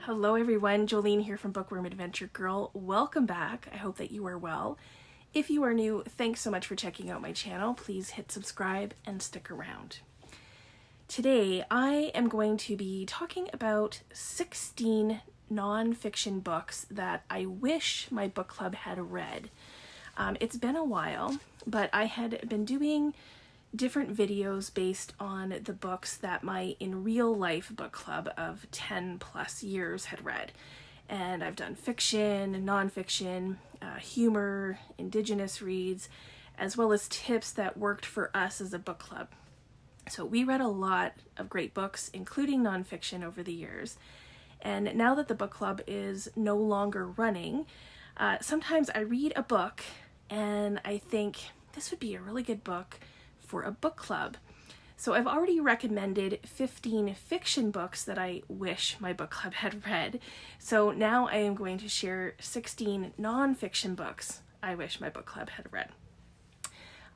Hello everyone, Jolene here from Bookworm Adventure Girl. Welcome back. I hope that you are well. If you are new, thanks so much for checking out my channel. Please hit subscribe and stick around. Today I am going to be talking about 16 non-fiction books that I wish my book club had read. It's been a while, but I had been doing different videos based on the books that my in real life book club of 10 plus years had read. And I've done fiction, non-fiction, humor, Indigenous reads, as well as tips that worked for us as a book club. So we read a lot of great books, including non-fiction over the years. And now that the book club is no longer running, sometimes I read a book and I think this would be a really good book for a book club. So I've already recommended 15 fiction books that I wish my book club had read. So now I am going to share 16 non-fiction books I wish my book club had read.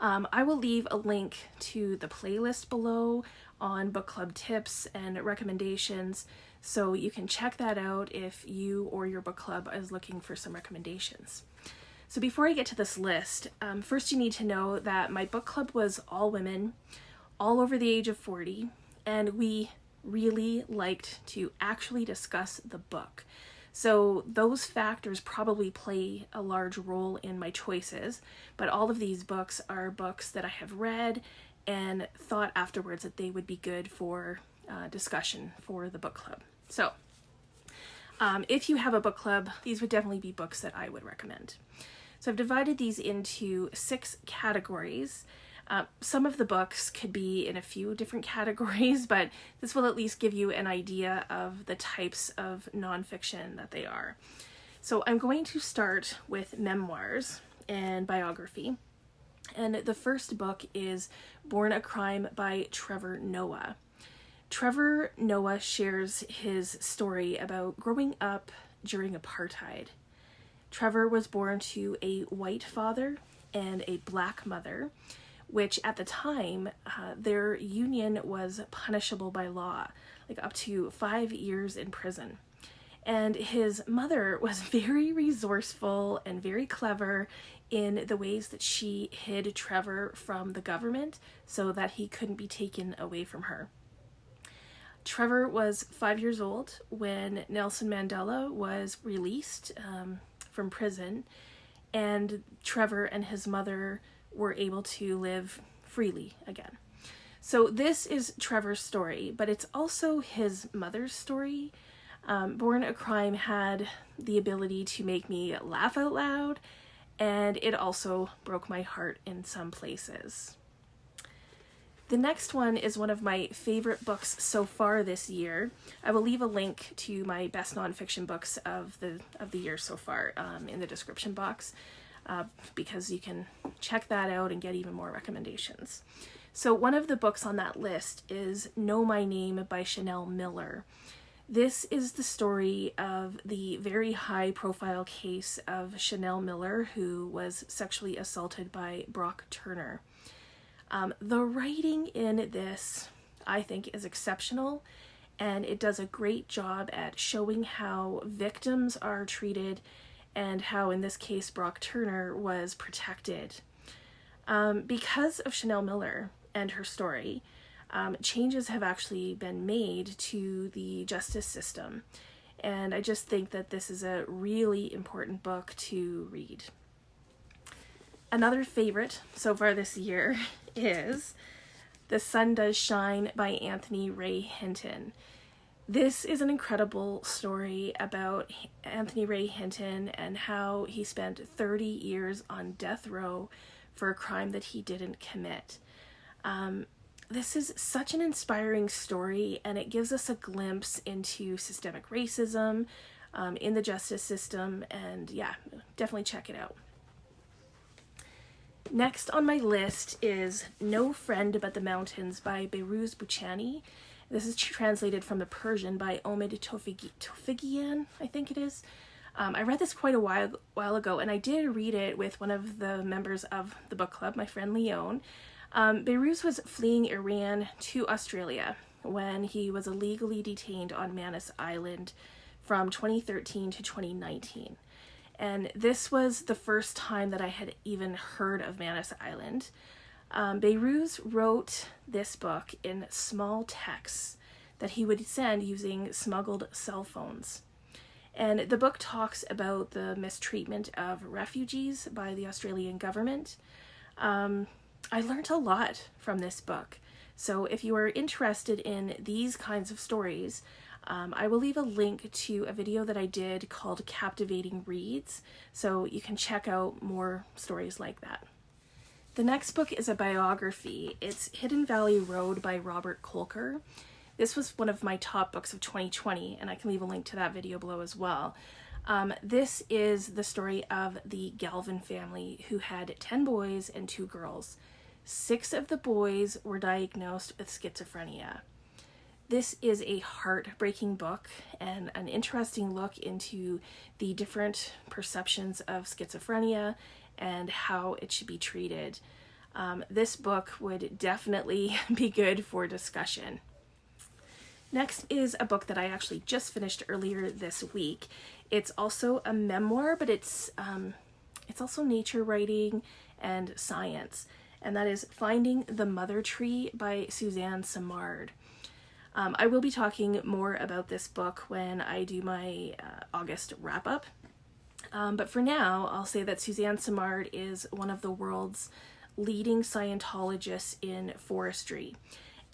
I will leave a link to the playlist below on book club tips and recommendations, so you can check that out if you or your book club is looking for some recommendations. So before I get to this list, first you need to know that my book club was all women, all over the age of 40, and we really liked to actually discuss the book. So those factors probably play a large role in my choices, but all of these books are books that I have read and thought afterwards that they would be good for discussion for the book club. So if you have a book club, these would definitely be books that I would recommend. So I've divided these into 6 categories. Some of the books could be in a few different categories, but this will at least give you an idea of the types of nonfiction that they are. So I'm going to start with memoirs and biography. And the first book is Born a Crime by Trevor Noah. Trevor Noah shares his story about growing up during apartheid. Trevor was born to a white father and a black mother, which at the time, their union was punishable by law, like up to 5 years in prison. And his mother was very resourceful and very clever in the ways that she hid Trevor from the government so that he couldn't be taken away from her. Trevor was 5 years old when Nelson Mandela was released from prison, and Trevor and his mother were able to live freely again. So this is Trevor's story, but it's also his mother's story. Born a Crime had the ability to make me laugh out loud, and it also broke my heart in some places. The next one is one of my favorite books so far this year. I will leave a link to my best nonfiction books of the year so far in the description box, because you can check that out and get even more recommendations. So one of the books on that list is Know My Name by Chanel Miller. This is the story of the very high profile case of Chanel Miller, who was sexually assaulted by Brock Turner. The writing in this, I think, is exceptional, and it does a great job at showing how victims are treated and how, in this case, Brock Turner was protected. Because of Chanel Miller and her story, changes have actually been made to the justice system, and I just think that this is a really important book to read. Another favorite so far this year is The Sun Does Shine by Anthony Ray Hinton. This is an incredible story about Anthony Ray Hinton and how he spent 30 years on death row for a crime that he didn't commit. This is such an inspiring story, and it gives us a glimpse into systemic racism in the justice system, and yeah, definitely check it out. Next on my list is No Friend But the Mountains by Behrouz Boochani. This is translated from the Persian by Omid Tofighian, I think it is. I read this quite a while ago, and I did read it with one of the members of the book club, my friend Leon. Behrouz was fleeing Iran to Australia when he was illegally detained on Manus Island from 2013 to 2019. And this was the first time that I had even heard of Manus Island. Behrouz wrote this book in small texts that he would send using smuggled cell phones. And the book talks about the mistreatment of refugees by the Australian government. I learned a lot from this book. So if you are interested in these kinds of stories, I will leave a link to a video that I did called Captivating Reads, so you can check out more stories like that. The next book is a biography. It's Hidden Valley Road by Robert Kolker. This was one of my top books of 2020, and I can leave a link to that video below as well. This is the story of the Galvin family, who had 10 boys and 2 girls. 6 of the boys were diagnosed with schizophrenia. This is a heartbreaking book and an interesting look into the different perceptions of schizophrenia and how it should be treated. This book would definitely be good for discussion. Next is a book that I actually just finished earlier this week. It's also a memoir, but it's also nature writing and science, and that is Finding the Mother Tree by Suzanne Simard. I will be talking more about this book when I do my August wrap-up, but for now I'll say that Suzanne Simard is one of the world's leading Scientologists in forestry.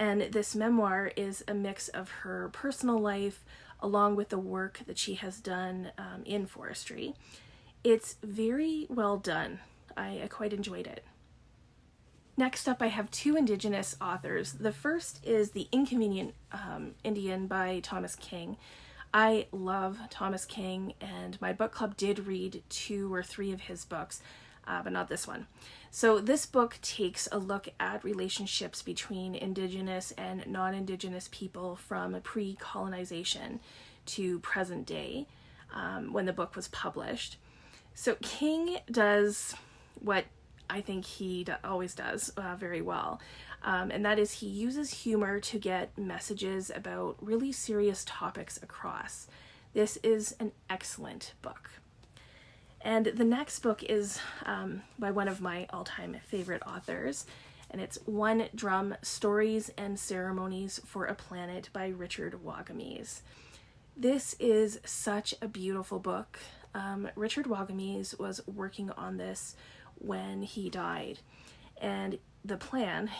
And this memoir is a mix of her personal life along with the work that she has done in forestry. It's very well done. I quite enjoyed it. Next up, I have 2 Indigenous authors. The first is The Inconvenient Indian by Thomas King. I love Thomas King, and my book club did read 2 or 3 of his books, but not this one. So this book takes a look at relationships between Indigenous and non-Indigenous people from pre-colonization to present day, when the book was published. So King does what I think he always does very well, and that is he uses humor to get messages about really serious topics across. This is an excellent book. And the next book is by one of my all-time favorite authors, and it's One Drum: Stories and Ceremonies for a Planet by Richard Wagamese. This is such a beautiful book. Richard Wagamese was working on this when he died, and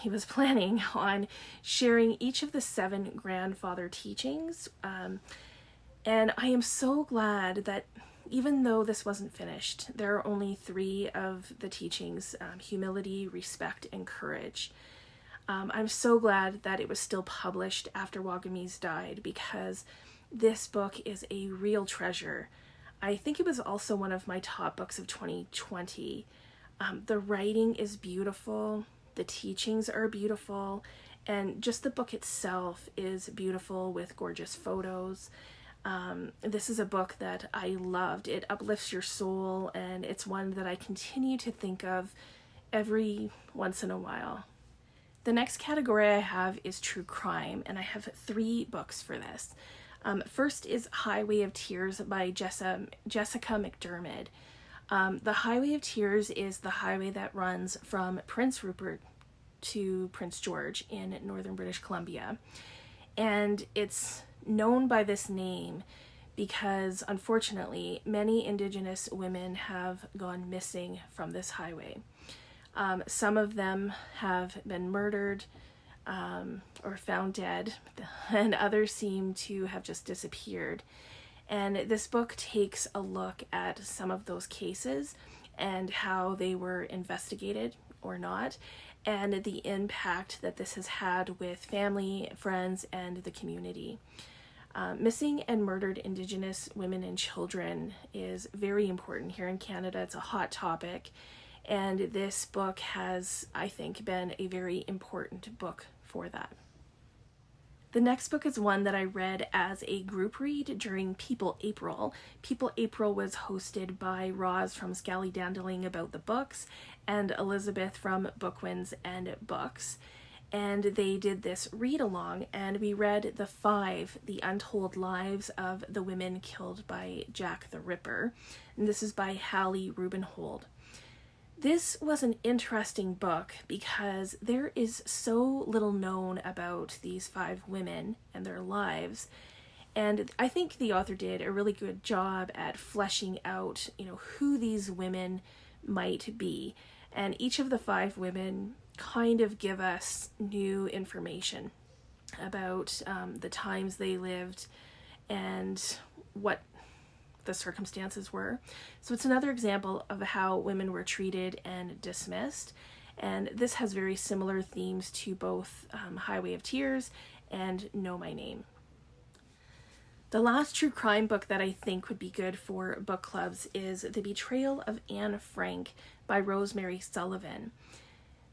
he was planning on sharing each of the 7 grandfather teachings, and I am so glad that even though this wasn't finished, there are only 3 of the teachings: humility, respect, and courage. I'm so glad that it was still published after Wagamese died, because this book is a real treasure. I think it was also one of my top books of 2020. The writing is beautiful, the teachings are beautiful, and just the book itself is beautiful with gorgeous photos. This is a book that I loved. It uplifts your soul, and it's one that I continue to think of every once in a while. The next category I have is true crime, and I have 3 books for this. First is Highway of Tears by Jessica McDiarmid. The Highway of Tears is the highway that runs from Prince Rupert to Prince George in northern British Columbia. And it's known by this name because, unfortunately, many Indigenous women have gone missing from this highway. Some of them have been murdered or found dead, and others seem to have just disappeared. And this book takes a look at some of those cases and how they were investigated or not, and the impact that this has had with family, friends, and the community. Missing and murdered Indigenous women and children is very important here in Canada. It's a hot topic, and this book has, I think, been a very important book for that. The next book is one that I read as a group read during People April. People April was hosted by Roz from Scallydandling About the Books and Elizabeth from Bookwins and Books. and they did this read along, and we read the Untold Lives of the Women Killed by Jack the Ripper, and this is by Hallie Rubenhold. This was an interesting book because there is so little known about these 5 women and their lives, and I think the author did a really good job at fleshing out, who these women might be, and each of the 5 women kind of give us new information about the times they lived and what the circumstances were. So it's another example of how women were treated and dismissed, and this has very similar themes to both Highway of Tears and Know My Name. The last true crime book that I think would be good for book clubs is The Betrayal of Anne Frank by Rosemary Sullivan.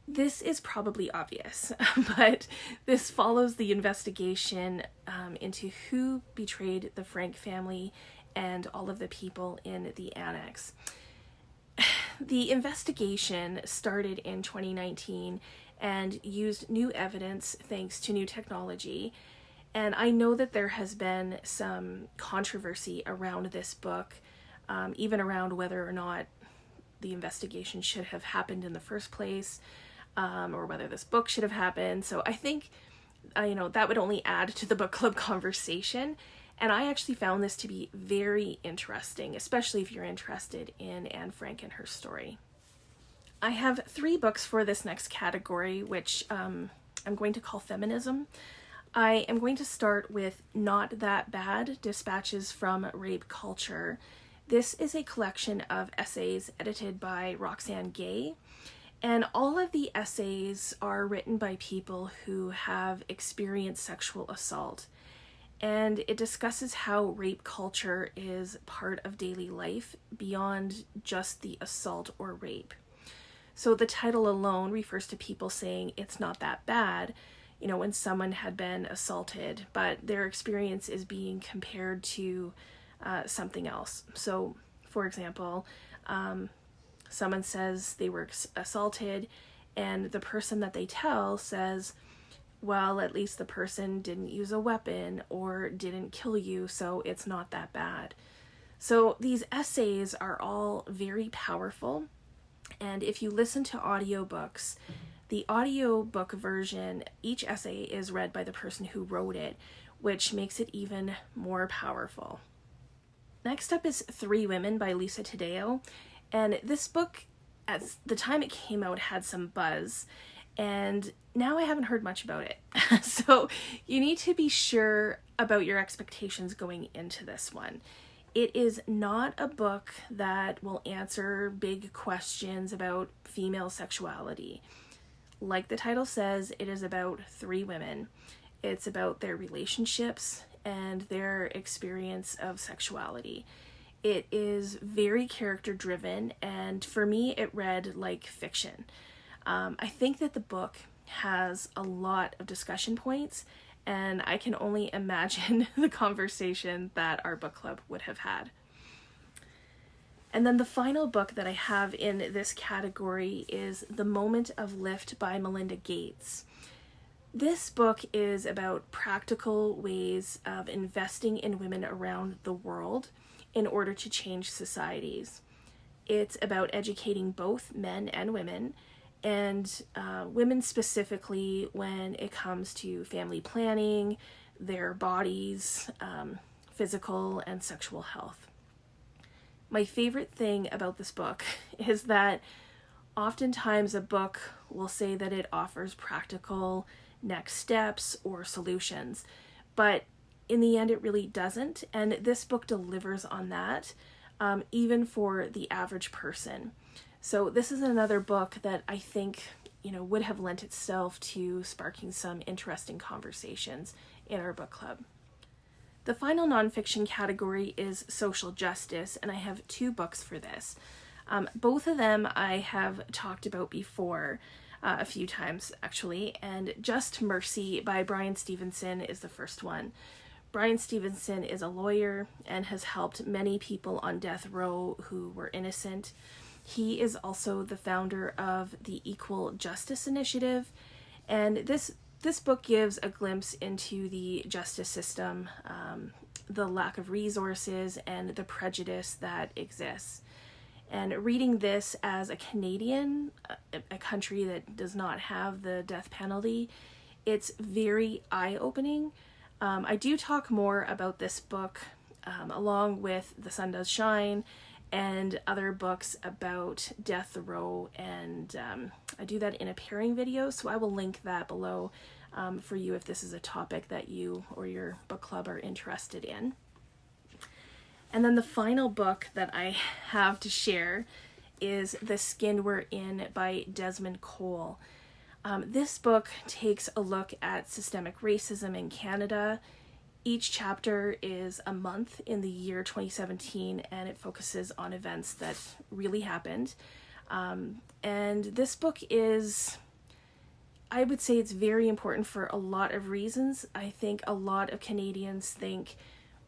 This is probably obvious, but this follows the investigation into who betrayed the Frank family and all of the people in the annex. The investigation started in 2019 and used new evidence thanks to new technology. And I know that there has been some controversy around this book, even around whether or not the investigation should have happened in the first place, or whether this book should have happened. So I think, that would only add to the book club conversation. And I actually found this to be very interesting, especially if you're interested in Anne Frank and her story. I have 3 books for this next category, which I'm going to call Feminism. I am going to start with Not That Bad, Dispatches from Rape Culture. This is a collection of essays edited by Roxane Gay, and all of the essays are written by people who have experienced sexual assault. And it discusses how rape culture is part of daily life beyond just the assault or rape. So the title alone refers to people saying it's not that bad, when someone had been assaulted, but their experience is being compared to something else. So, for example, someone says they were assaulted, and the person that they tell says, well, at least the person didn't use a weapon or didn't kill you, so it's not that bad. So these essays are all very powerful, and if you listen to audiobooks, the audiobook version, each essay is read by the person who wrote it, which makes it even more powerful. Next up is 3 Women by Lisa Taddeo, and this book, at the time it came out, had some buzz, and now I haven't heard much about it. So you need to be sure about your expectations going into this one. It is not a book that will answer big questions about female sexuality. Like the title says, it is about 3 women. It's about their relationships and their experience of sexuality. It is very character driven, and for me it read like fiction. I think that the book has a lot of discussion points, and I can only imagine the conversation that our book club would have had. And then the final book that I have in this category is The Moment of Lift by Melinda Gates. This book is about practical ways of investing in women around the world in order to change societies. It's about educating both men and women, and women specifically when it comes to family planning, their bodies, physical and sexual health. My favorite thing about this book is that oftentimes a book will say that it offers practical next steps or solutions, but in the end it really doesn't, and this book delivers on that, even for the average person. So this is another book that I think, would have lent itself to sparking some interesting conversations in our book club. The final nonfiction category is social justice, and I have 2 books for this. Both of them I have talked about before a few times, actually, and Just Mercy by Bryan Stevenson is the first one. Bryan Stevenson is a lawyer and has helped many people on death row who were innocent. He is also the founder of the Equal Justice Initiative, And this book gives a glimpse into the justice system, the lack of resources, and the prejudice that exists. And reading this as a Canadian, a country that does not have the death penalty, it's very eye-opening. I do talk more about this book along with The Sun Does Shine and other books about death row, and I do that in a pairing video, so I will link that below for you if this is a topic that you or your book club are interested in. And then the final book that I have to share is The Skin We're In by Desmond Cole. This book takes a look at systemic racism in Canada. Each chapter is a month in the year 2017, and it focuses on events that really happened. And this book is, I would say it's very important for a lot of reasons. I think a lot of Canadians think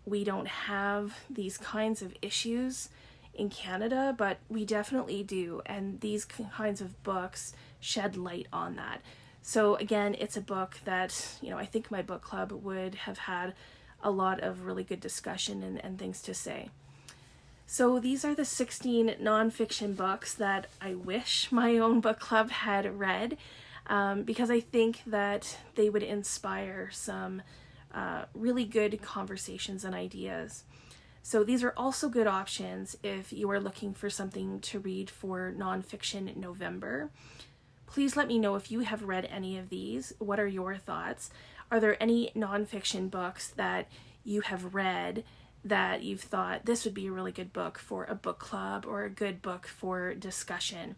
we don't have these kinds of issues in Canada, but we definitely do, and these kinds of books shed light on that. So again, it's a book that, you know, I think my book club would have had a lot of really good discussion and things to say. So these are the 16 nonfiction books that I wish my own book club had read, because I think that they would inspire some really good conversations and ideas. So these are also good options if you are looking for something to read for Nonfiction November. Please let me know if you have read any of these. What are your thoughts? Are there any nonfiction books that you have read that you've thought this would be a really good book for a book club or a good book for discussion?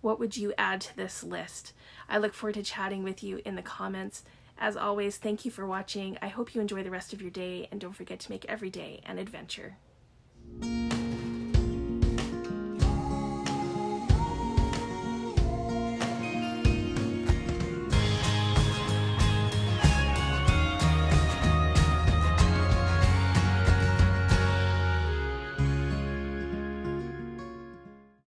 What would you add to this list? I look forward to chatting with you in the comments. As always, thank you for watching. I hope you enjoy the rest of your day, and don't forget to make every day an adventure.